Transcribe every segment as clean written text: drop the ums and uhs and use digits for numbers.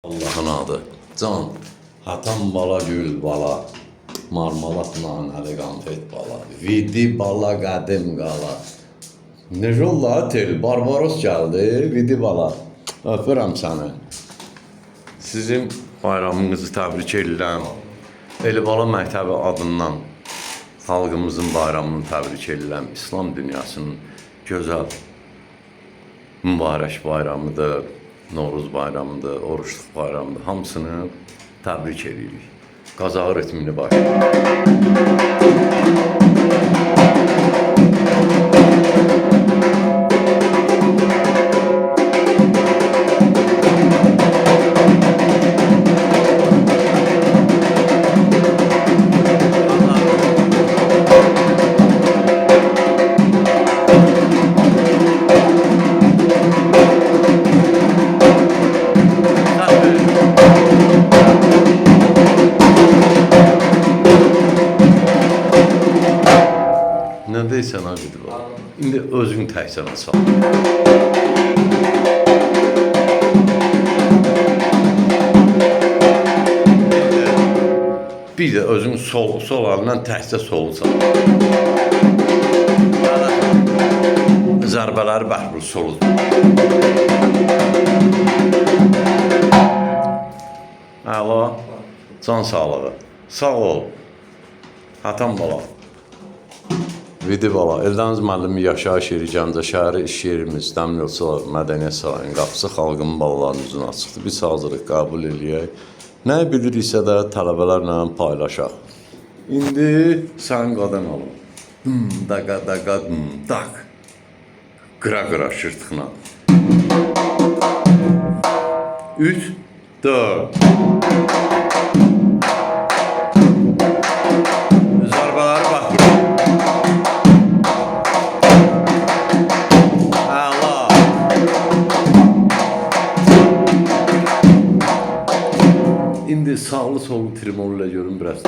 Allah'ın adı. Can, Hatam bala, gül bala, marmalat nanəli qanfet bala, vidi bala, qədim qala. Necə olar tel, Barbaros gəldi, vidi bala. Öpürəm səni. Sizin bayramınızı təbrik edirəm. Elibala Məktəbi adından xalqımızın bayramını təbrik edirəm. İslam dünyasının gözəl, mübarək bayramıdır. Novruz bayramıdır, oruçluq bayramıdır. Hamısını təbrik edirik. Qazağı ritmini Nə deyirsən abi? İndi özün təkcə sal. Bir də özün sol əlindən təkcə solu sal. Zərbələri bəhrül solu. Əla, can sağlığı. Sağ ol. Hatam bala. Vidi bala, Eldəniz müəllimi yaşayış yeri Gəncə şəhəri iş yerimiz, Dəmir Yolçular Mədəniyyət Sarayının qapısı xalqın balalarının üzünə açıqdır. Biz hazırıq, qəbul eləyək. Nə biliriksə də tələbələrlə paylaşaq. İndi sən qadan alın. Daqa, daq. Qıra şırtıqla. 3, 4. Zərbələri baxır. İndi sağlı sollu tremol ilə görün biraz.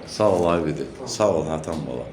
Sağ ol ay Vidi. Sağ ol Hatam bala.